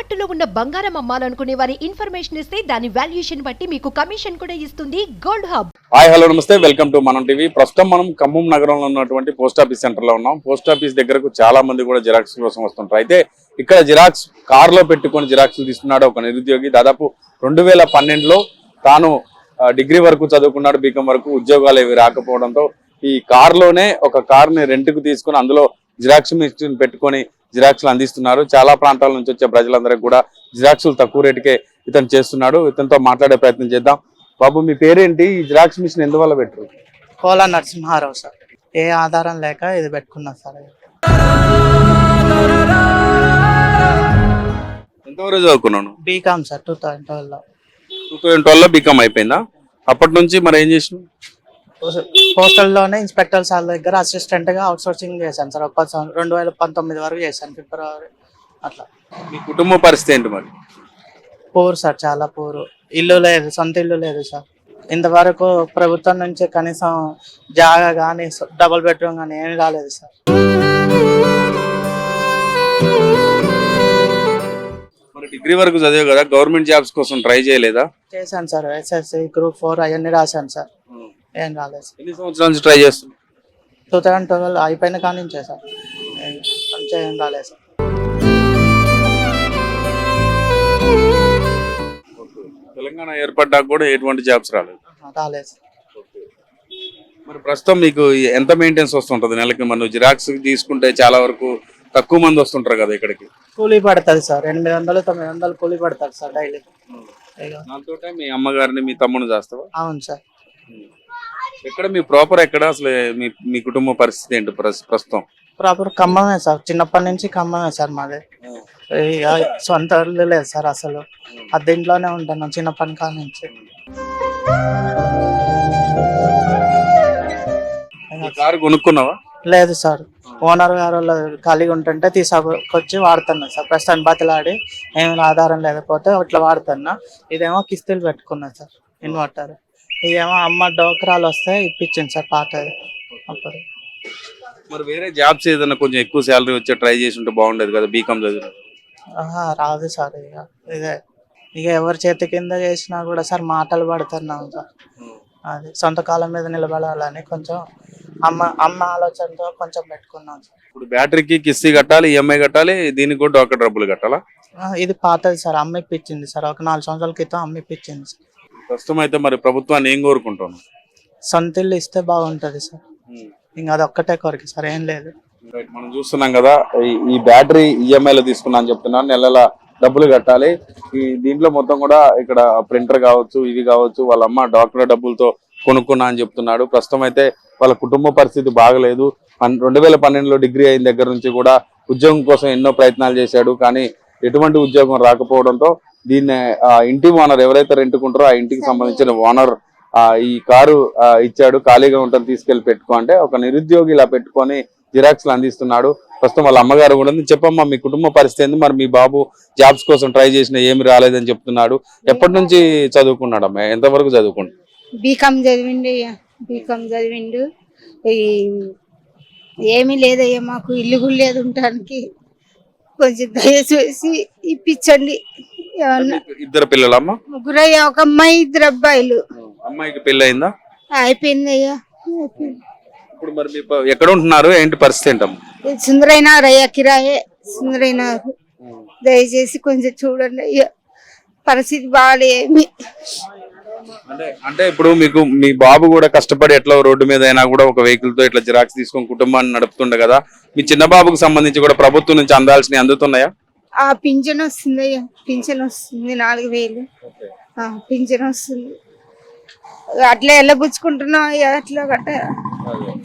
తాకట్టులో ఉన్న బంగారం అమ్మాలనుకునే వారి ఇన్ఫర్మేషన్ ఇస్తే దాని వాల్యుయేషన్ బట్టి మీకు కమిషన్ కూడా ఇస్తుంది గోల్డ్ హబ్. హాయ్ హలో నమస్తే, వెల్కమ్ టు మనం టీవీ. ప్రస్తుతం మనం ఖమ్మం నగరంలో ఉన్నటువంటి పోస్ట్ ఆఫీస్ సెంటర్ లో ఉన్నాం. పోస్ట్ ఆఫీస్ దగ్గరకు చాలా మంది కూడా జిరాక్స్ కోసం వస్తుంటారు. అయితే ఇక్కడ జిరాక్స్ కార్ లో పెట్టుకొని జిరాక్స్ తీసుకున్నాడు ఒక నిరుద్యోగి. దాదాపు 2012లో తాను డిగ్రీ వరకు చదువుకున్నాడు, బీకాం వరకు. ఉద్యోగాలు ఏవి రాకపోవడంతో ఈ కార్ లోనే ఒక కార్ ని రెంట్ కు తీసుకుని అందులో జిరాక్స్ మిషన్ పెట్టుకొని జిరాక్స్లు అందిస్తున్నారు. చాలా ప్రాంతాల నుంచి వచ్చే ప్రజలందరికీ కూడా జిరాక్స్లు తక్కువ రేటుకే ఇతను చేస్తున్నాడు. ఇతనితో మాట్లాడే ప్రయత్నం చేద్దాం. బాబు, మీ పేరేంటి? ఈ జిరాక్స్ మిషన్ ఎందువల్ల పెట్టరు? కోలా నరసింహారావు సార్. ఏ ఆధారం లేక ఇది పెట్టుకున్నా సార్. ఎంతవరకు చదువుకున్నాను? BCom sir. 2012లో 2012లో బీకామ్ అయిపోయిందా? అప్పటి నుంచి మరి ఏం చేసినావు? పోస్టల్లోనే ఇన్స్పెక్టర్ సార్ దగ్గర అసిస్టెంట్ గా అవుట్ సోర్సింగ్ చేశాను సార్. 2019 వరకు చేశాను, ఫిబ్రవరి అట్లా. మీ కుటుంబ పరిస్థితి ఏంటి మరి? పూర్ సార్, చాలా పూరు. ఇల్లు లేదు, సొంత ఇల్లు లేదు సార్. ఇంతవరకు ప్రభుత్వం నుంచి కనీసం జాగా కానీ డబుల్ బెడ్రూమ్ కానీ ఏమీ రాలేదు సార్. మరి డిగ్రీ వరకు చదివే కదా, గవర్నమెంట్ జాబ్స్ కోసం ట్రై చేయలేదా? చేశాను సార్. SSC గ్రూప్ 4 అవన్నీ రాశాను సార్, ఏం రాలేదు సార్. ఎన్ని సంవత్సరాల నుంచి ట్రై చేస్తున్నా? 2012 అయిపోయిన కానీ నుంచే సార్, మంచిగా ఏం రాలేదు సార్. తెలంగాణ ఏర్పడ్డాక కూడా ఎటువంటి జాబ్స్ రాలేదు? రాలేదు సార్. మరి ప్రస్తుతం మీకు ఎంత మెయింటెన్స్ వస్తుంటది నెలకి? మనం జిరాక్స్ తీసుకుంటే చాలా వరకు తక్కువ మంది వస్తుంటారు కదా ఇక్కడికి. కూలీ పడుతుంది సార్, 800-900 కూలీ పడుతుంది సార్ డైలీ. దాంతో మీ అమ్మగారిని మీ తమ్ముని చేస్తావా? అవును సార్. ఎక్కడ మీ ప్రాపర్ ఎక్కడ? అసలు మీ కుటుంబ పరిస్థితి ఏంటి ప్రస్తుతం? ప్రాపర్ ఖమ్మమే సార్. చిన్నప్పటి నుంచి ఖమ్మమే సార్ మాది. ఇక సొంత ఇల్లు లేదు సార్ అసలు. అద్దె ఇంట్లోనే ఉంటాను చిన్నప్పటి కాడ నుంచి. కారు కొనుక్కున్నావా? లేదు సార్, ఓనర్ గారు ఖాళీగా ఉంటుంటే తీసుకొచ్చి వాడుతున్నా సార్. ప్రస్తుతానికి బతిలాడి ఏమైనా ఆధారం లేకపోతే ఇట్లా వాడుతున్నా. ఇదేమో కిస్తులు పెట్టుకున్నా సార్, ఇన్వర్టర్. ఇదేమో అమ్మ డోకరాలు వస్తే ఇప్పించింది సార్ పాతది అప్పుడు. మరి వేరే జాబ్స్ ఏదైనా కొంచెం ఎక్కువ శాలరీ వచ్చే ట్రై చేసి ఉంటే బాగుండేది కదా, బీకామ్ చదివిన. రాదు సార్. ఇక ఎవరి చేతి కింద చేసినా కూడా సార్ మాటలు పడుతున్నాం సార్. అది సొంత కాలం మీద నిలబడాలని కొంచెం అమ్మ ఆలోచనతో కొంచెం పెట్టుకున్నాం సార్. ఇప్పుడు బ్యాటరీకి కిస్తీ కట్టాలి, ఈఎంఐ కట్టాలి, దీనికి కూడా ఒక డబ్బులు కట్టాలా? ఇది పాతది సార్, అమ్మ ఇప్పించింది సార్. ఒక 4 సంవత్సరాల క్రితం అమ్మ ఇప్పించింది సార్. ప్రస్తుతం అయితే మరి ప్రభుత్వాన్ని ఏం కోరుకుంటాను? సొంత ఇల్లు ఇస్తే బాగుంటది సార్. ఇంకా అది ఒక్కటే కోరిక సార్, ఏం లేదు. మనం చూస్తున్నాం కదా, ఈ బ్యాటరీ ఈఎంఐలో తీసుకున్నా అని చెప్తున్నాను. నెలల డబ్బులు కట్టాలి. దీంట్లో మొత్తం కూడా ఇక్కడ ప్రింటర్ కావచ్చు, ఇది కావచ్చు, వాళ్ళ అమ్మ డాక్టర్ డబ్బులతో కొనుక్కున్నా అని చెప్తున్నాడు. ప్రస్తుతం అయితే వాళ్ళ కుటుంబ పరిస్థితి బాగలేదు. 2012లో డిగ్రీ అయిన దగ్గర నుంచి కూడా ఉద్యోగం కోసం ఎన్నో ప్రయత్నాలు చేశాడు, కానీ ఎటువంటి ఉద్యోగం రాకపోవడంతో దీన్ని ఇంటి ఓనర్ ఎవరైతే రెంట్కుంటారో ఆ ఇంటికి సంబంధించిన ఓనర్ ఈ కారు ఇచ్చాడు, ఖాళీగా ఉంటుంది తీసుకెళ్లి పెట్టుకో అంటే ఒక నిరుద్యోగి ఇలా పెట్టుకొని జిరాక్స్లు అందిస్తున్నాడు. ప్రస్తుతం వాళ్ళ అమ్మగారు కూడా ఉంది. చెప్పమ్మా, మీ కుటుంబ పరిస్థితి ఏంది? మరి మీ బాబు జాబ్స్ కోసం ట్రై చేసినా ఏమి రాలేదని చెప్తున్నాడు. ఎప్పటి నుంచి చదువుకున్నాడమ్మా? ఎంతవరకు చదువుకుంటు? బీకామ్ చదివిండు. ఏమీ లేదయ్యా, మాకు ఇల్లు కూడా లేదు ఉండటానికి. కొంచెం దయచేసి ఇప్పించండి. ఇద్దరు పిల్లలమ్మా? ముగ్గురయ్యా, ఒక అమ్మాయి 2 అబ్బాయిలు. అమ్మాయికి పెళ్లి అయిందా? అయిపోయిందయ్యా. ఇప్పుడు మరి ఎక్కడ ఉంటున్నారు, ఏంటి పరిస్థితి ఏంటమ్మా? సుందరైనారు అయ్యా, కిరాయే సుందరైనారు. దయచేసి కొంచెం చూడండి అయ్యా, పరిస్థితి బాగాలేమి. అంటే ఇప్పుడు మీకు మీ బాబు కూడా కష్టపడి ఎట్లా రోడ్డు మీద అయినా కూడా ఒక వెహికల్ తో ఇట్లా జిరాక్స్ తీసుకొని కుటుంబాన్ని నడుపుతుండే కదా, మీ చిన్న బాబుకు సంబంధించి కూడా ప్రభుత్వం నుంచి అందాల్సినవి అందుతున్నాయా? పింఛన్ వస్తుందయ్యా, పింఛన్ వస్తుంది 4000 పింఛన్ వస్తుంది. అట్లా వెళ్ళబుచ్చుకుంటున్నాం అయ్యా, అట్లా గట్ట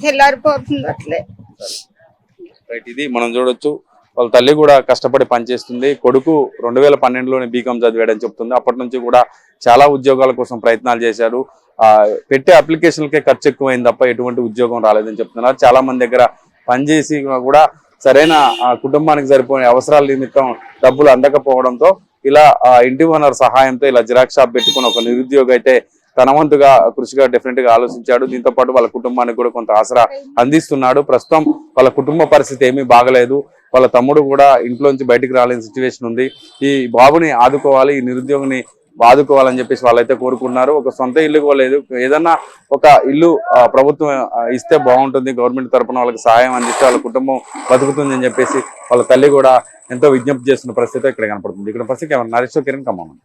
తెల్లారిపోతుంది అట్లే. ఇది మనం చూడొచ్చు. వాళ్ళ తల్లి కూడా కష్టపడి పనిచేస్తుంది. కొడుకు 2012లోనే బీకామ్ చదివాడని చెప్తుంది. అప్పటి నుంచి కూడా చాలా ఉద్యోగాల కోసం ప్రయత్నాలు చేశాడు. పెట్టే అప్లికేషన్లకే ఖర్చు ఎక్కువైంది తప్ప ఎటువంటి ఉద్యోగం రాలేదని చెప్తున్నారు. చాలా మంది దగ్గర పనిచేసి కూడా సరైన కుటుంబానికి సరిపోయే అవసరాల నిమిత్తం డబ్బులు అందకపోవడంతో ఇలా ఇంటి ఓనర్ సహాయంతో ఇలా జిరాక్స్ షాప్ పెట్టుకుని ఒక నిరుద్యోగి అయితే తన వంతుగా కృషిగా డెఫినెట్ గా ఆలోచించాడు. దీంతో పాటు వాళ్ళ కుటుంబానికి కూడా కొంత ఆసరా అందిస్తున్నాడు. ప్రస్తుతం వాళ్ళ కుటుంబ పరిస్థితి ఏమీ బాగలేదు. వాళ్ళ తమ్ముడు కూడా ఇంట్లోంచి బయటికి రాలేని సిచ్యువేషన్ ఉంది. ఈ బాబుని ఆదుకోవాలి, ఈ నిరుద్యోగిని ఆదుకోవాలని చెప్పేసి వాళ్ళైతే కోరుకున్నారు. ఒక సొంత ఇల్లు కూడా లేదు. ఏదన్నా ఒక ఇల్లు ప్రభుత్వం ఇస్తే బాగుంటుంది, గవర్నమెంట్ తరఫున వాళ్ళకి సహాయం అందిస్తే వాళ్ళ కుటుంబం బతుకుతుంది అని చెప్పేసి వాళ్ళ తల్లి కూడా ఎంతో విజ్ఞప్తి చేస్తున్న పరిస్థితి ఇక్కడ కనపడుతుంది. ఇక్కడ పరిస్థితి నరేష్ కిరణ్ ఖమ్మం.